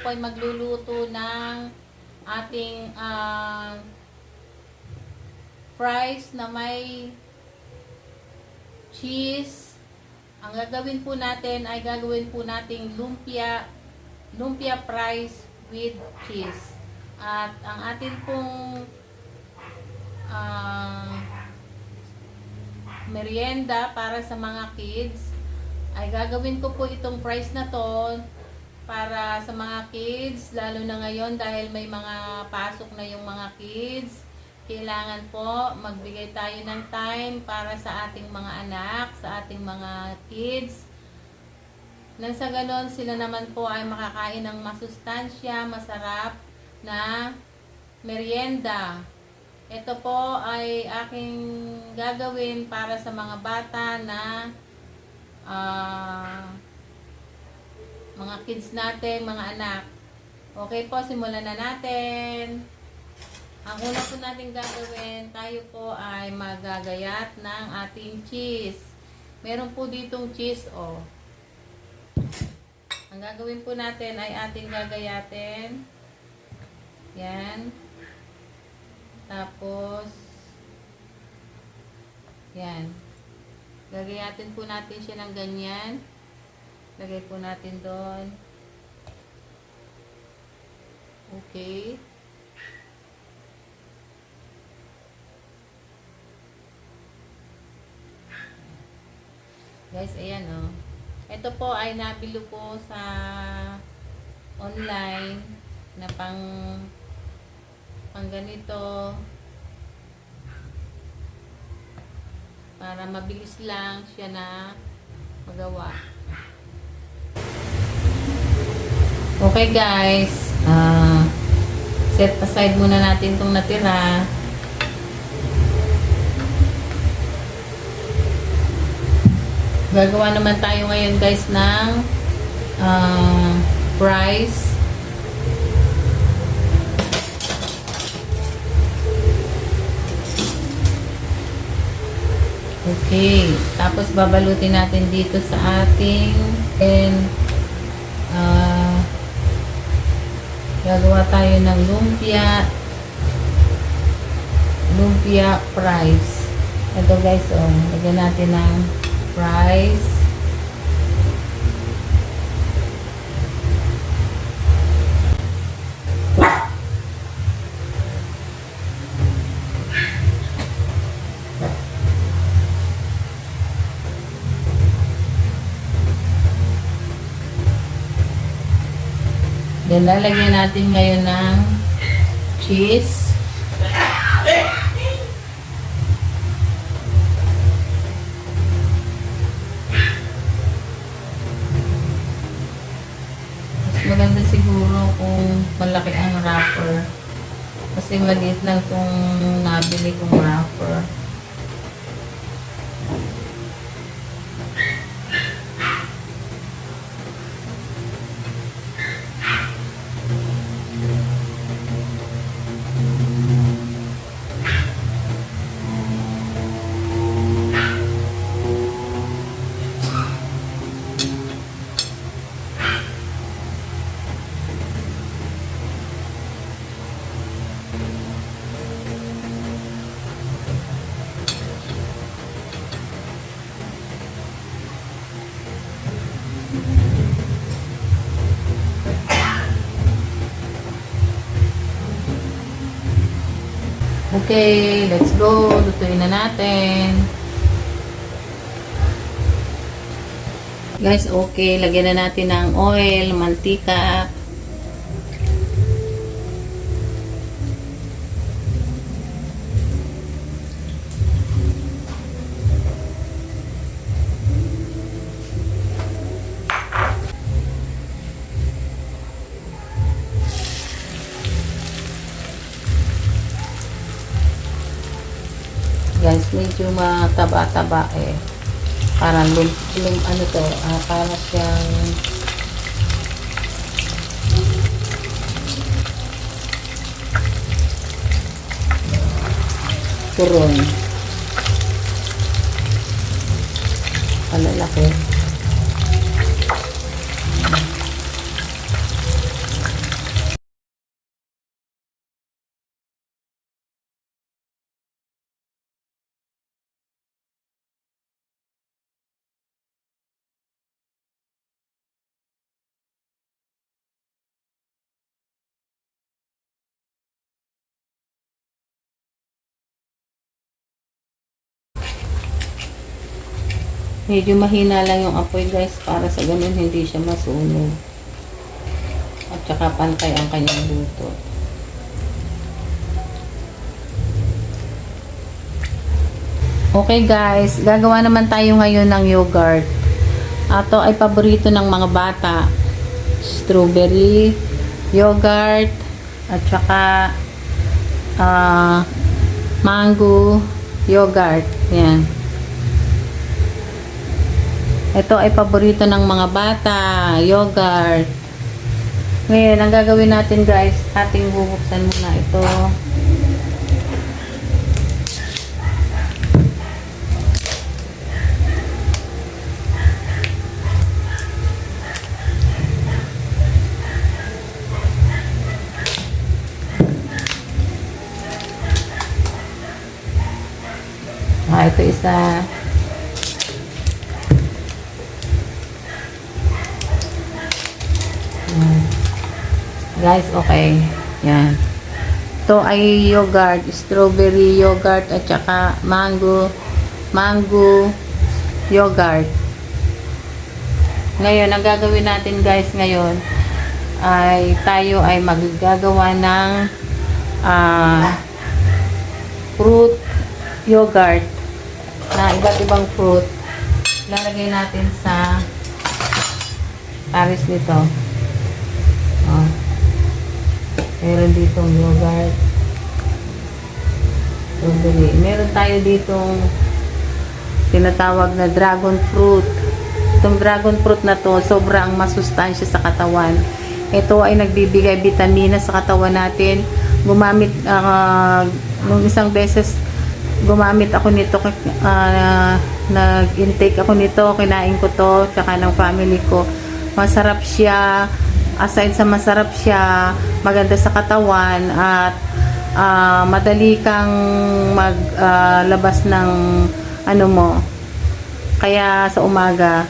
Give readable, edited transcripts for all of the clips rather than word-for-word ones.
po ay magluluto ng ating fries na may cheese. Ang gagawin po natin ay gagawin po nating lumpia fries with cheese. At ang atin pong merienda para sa mga kids ay gagawin ko po itong fries na to para sa mga kids, lalo na ngayon dahil may mga pasok na yung mga kids. Kailangan po magbigay tayo ng time para sa ating mga anak, sa ating mga kids. Nang sa ganon, sila naman po ay makakain ng masustansya, masarap na merienda. Ito po ay aking gagawin para sa mga bata na mga kids natin, mga anak. Okay po, simulan na natin. Ang una po natin gagawin, tayo po ay magagayat ng ating cheese. Meron po ditong cheese, oh. Ang gagawin po natin ay ating gagayatin. Yan. Tapos, yan. Gagayatin po natin siya ng ganyan. Lagay po natin doon. Okay. Guys, ayan o. Ito po ay nabilo ko sa online na pang ganito. Para mabilis lang siya na magawa. Okay guys, set aside muna natin itong natira. Gagawa naman tayo ngayon guys ng fries. Okay, tapos babalutin natin dito sa ating gagawa tayo ng lumpia fries. Ito guys, oh, lagyan natin ng fries. Then, lalagyan natin ngayon ng cheese. Mas maganda siguro kung malaki ang wrapper. Kasi maliit lang itong nabili kong wrapper. Okay, let's go. Lutuin na natin. Guys, okay. Lagyan na natin ng oil, mantika. Guys, medyo mataba-taba eh. Parang ano to, para siyang turon. Palalaki. Medyo mahina lang yung apoy guys para sa ganun hindi siya masunog. At saka pantay ang kanyang luto. Okay guys, gagawa naman tayo ngayon ng yogurt. Ito ay paborito ng mga bata. Strawberry yogurt at saka mango yogurt. Yan. Ito ay paborito ng mga bata, yogurt. Ngayon, ang gagawin natin guys, ating bubuksan muna ito. Ito isa. Guys, okay. Yan. Ito ay yogurt, strawberry yogurt at saka mango yogurt. Ngayon, ang gagawin natin guys ngayon ay tayo ay maggagawa ng fruit yogurt na iba't ibang fruit. Lalagay natin sa pares nito. Oh. Meron ditong yogurt. Strawberry. Meron tayo ditong tinatawag na dragon fruit. Itong dragon fruit na to, sobrang masustansya sa katawan. Ito ay nagbibigay vitamina sa katawan natin. Gumamit, nung isang beses, gumamit ako nito, nag-intake ako nito, kinain ko to, tsaka ng family ko. Masarap siya, aside sa masarap siya, maganda sa katawan, at madali kang maglabas ng ano mo. Kaya sa umaga,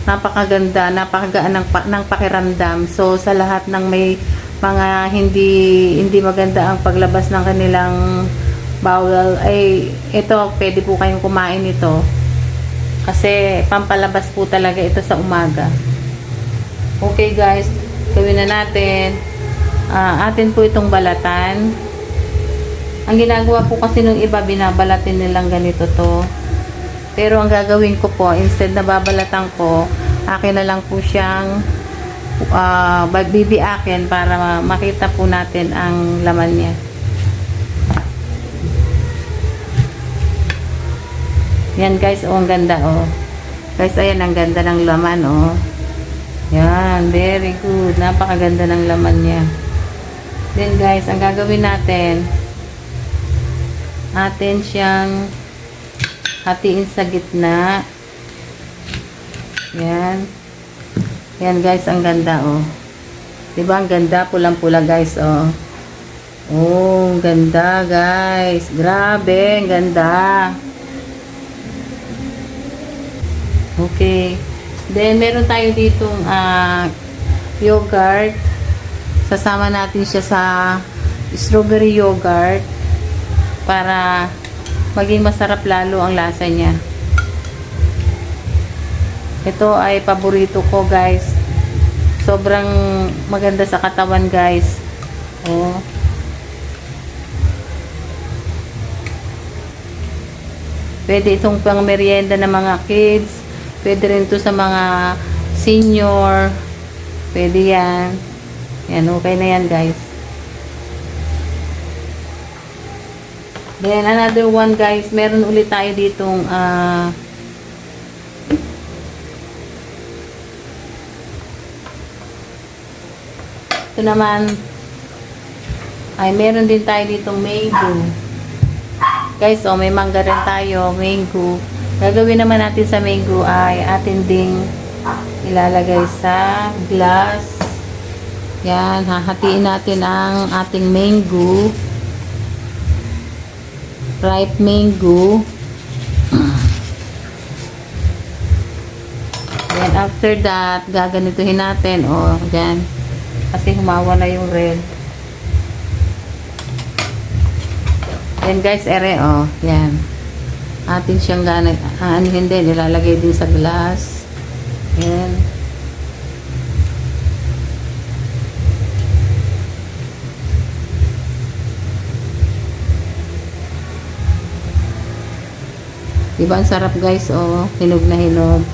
napakaganda, napakagaan ng pakiramdam. So sa lahat ng may mga hindi maganda ang paglabas ng kanilang bowel, ay ito, pwede po kayong kumain ito kasi pampalabas po talaga ito sa umaga. Okay guys, gawin na natin. Atin po itong balatan. Ang ginagawa po kasi nung iba, binabalatin nilang ganito to, pero ang gagawin ko po, instead na babalatan ko, akin na lang po siyang bibiakin para makita po natin ang laman niya. Yan guys, oh, ang ganda, oh. Guys, ayan, ang ganda ng laman, oh. Yan, very good. Napakaganda ng laman niya. Then guys, ang gagawin natin, atin siyang hatiin sa gitna. Yan. Yan guys, ang ganda, oh. Diba, ang ganda, pulang-pula guys, oh. Oh, ang ganda guys. Grabe, ang ganda. Okay. Then, meron tayo ditong yogurt. Sasama natin siya sa strawberry yogurt para maging masarap lalo ang lasa niya. Ito ay paborito ko guys. Sobrang maganda sa katawan guys. Oh. Pwede itong pang merienda ng mga kids. Pwede rin ito sa mga senior. Pwede yan. Yan, okay na yan guys. Then another one guys, meron ulit tayo ditong ito naman ay meron din tayo ditong mango. Guys, oh, may mangga rin tayo, mango. Gagawin naman natin sa mango ay atin ding ilalagay sa glass. Yan, hahatiin natin ang ating mango. Ripe mango. Then after that, gaganituhin natin. O, dyan. Kasi humawa na yung red. Then guys, ere, o. Yan. Atin siyang hindi, nilalagay din sa glass. Yan. Diba ang sarap guys, oh. Hinog na hinog.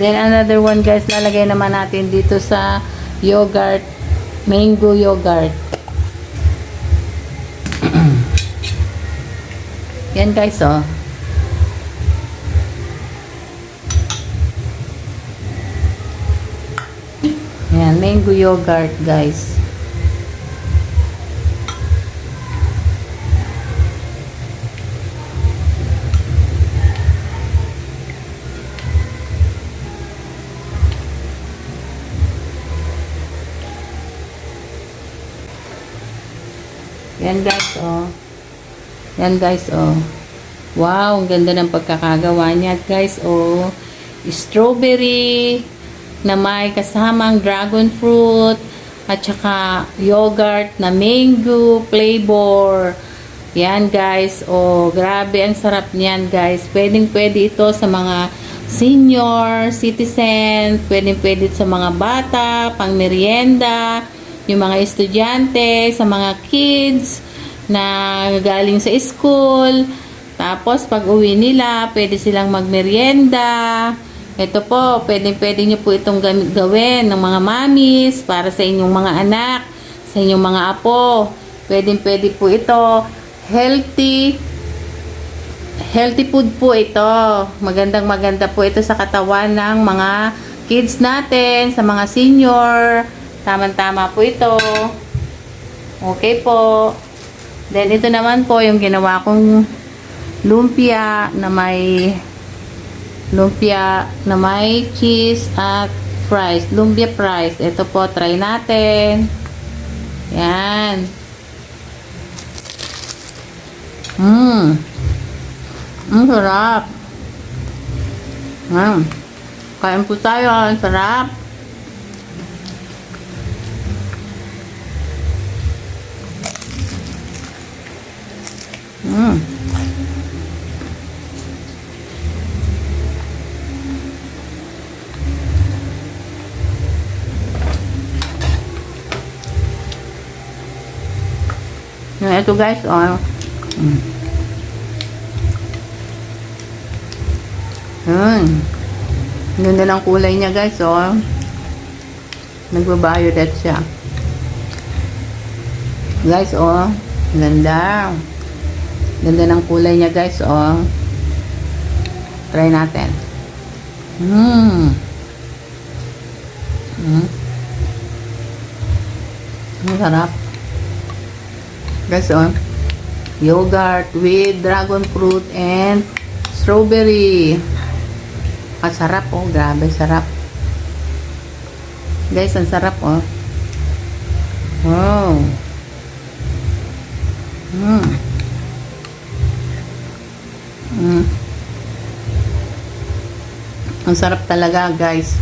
Then another one guys, lalagay naman natin dito sa yogurt, mango yogurt. Yan guys, oh. Yan, mango yogurt guys. Yan guys, oh. Yan guys, oh. Wow, ang ganda ng pagkakagawa niya guys, oh. Strawberry na may kasamang dragon fruit at saka yogurt na mango flavor. Yan guys, oh. Grabe, ang sarap niyan guys. Pwedeng-pwede ito sa mga senior citizen, pwedeng-pwede sa mga bata, pang merienda, yung mga estudyante, sa mga kids na galing sa school. Tapos, pag uwi nila, pwede silang magmerienda. Ito po, pwede nyo po itong gawin ng mga mamis para sa inyong mga anak, sa inyong mga apo. Pwede po ito. Healthy food po ito. Maganda po ito sa katawan ng mga kids natin, sa mga senior. Tama-tama po ito. Okay po. Then, ito naman po yung ginawa kong lumpia na may cheese at fries. Lumpia fries. Ito po, try natin. Yan. Ang sarap. Kain po tayo. Ang sarap. Ito guys, oh. Ganda lang kulay niya guys, oh. Nagbabayudet siya. Guys, oh. Ganda. Ganda ng kulay niya guys, oh. Try natin. Ang sarap. Guys, oh. Yogurt with dragon fruit and strawberry. Ang sarap, oh. Grabe, sarap. Guys, ang sarap, oh. Wow. Ang sarap talaga guys.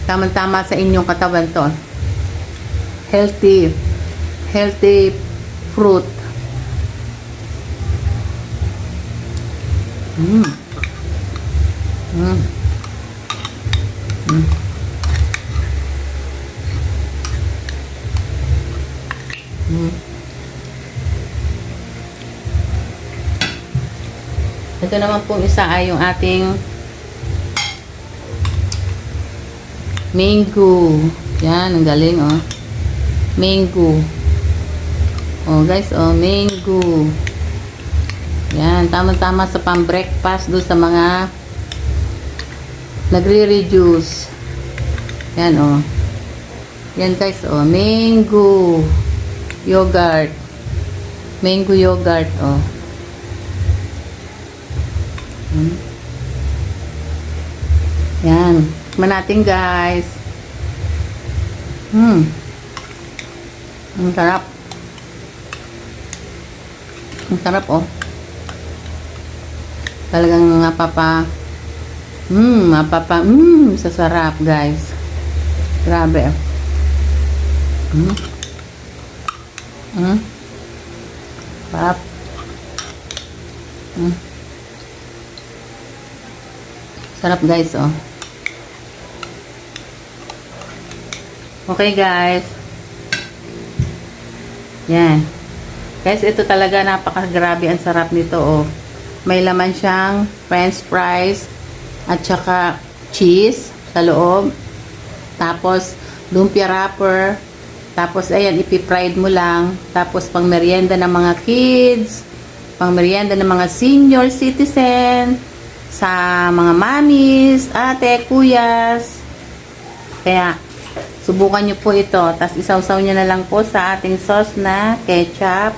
Tama-tama sa inyong katawan to. Healthy fruit. Ito naman pong isa ay yung ating mango. Yan, ang galing, oh. Mango. Oh, guys, oh, mango. Yan, tama-tama sa pang-breakfast doon sa mga nagre-reduce. Yan, oh. Yan, guys, oh, mango yogurt. Mango yogurt, oh. Yan. Tikman natin guys. Ang sarap. Ang sarap, oh. Talagang sasarap, guys. Grabe. Sarap. Sarap, guys, oh. Okay, guys. Yan. Guys, ito talaga napakagrabe ang sarap nito, oh. May laman siyang french fries at saka cheese sa loob. Tapos, lumpia wrapper. Tapos, ayan, ipipride mo lang. Tapos, pang merienda ng mga kids. Pang merienda ng mga senior citizen. Sa mga mamis, ate, kuyas. Kaya, subukan nyo po ito. Tapos, isawsaw nyo na lang po sa ating sauce na ketchup.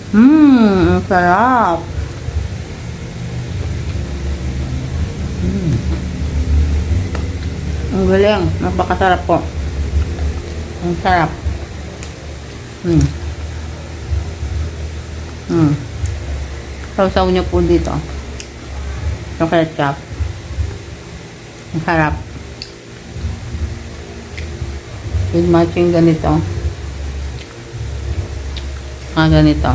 Ang sarap. Ang galing. Napakasarap po. Ang sarap. Sausaw nyo po dito. Yung ketchup. Ang sarap. With matching ganito. Ganito.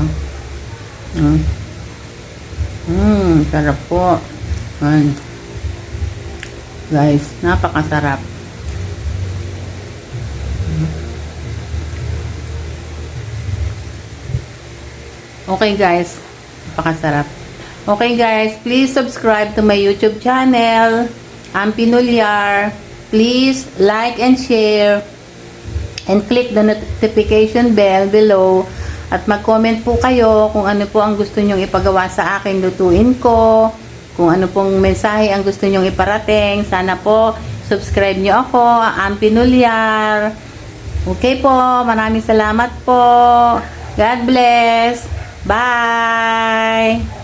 Sarap po. Ayan. Guys, napakasarap. Okay, guys. Napakasarap. Okay, guys. Please subscribe to my YouTube channel. Ampi Nulyar. Please like and share. And click the notification bell below. At mag-comment po kayo kung ano po ang gusto nyong ipagawa sa akin, lutuin ko. Kung ano pong mensahe ang gusto nyong iparating. Sana po, subscribe nyo ako, Ampi Nulyar. Okay po, maraming salamat po. God bless. Bye!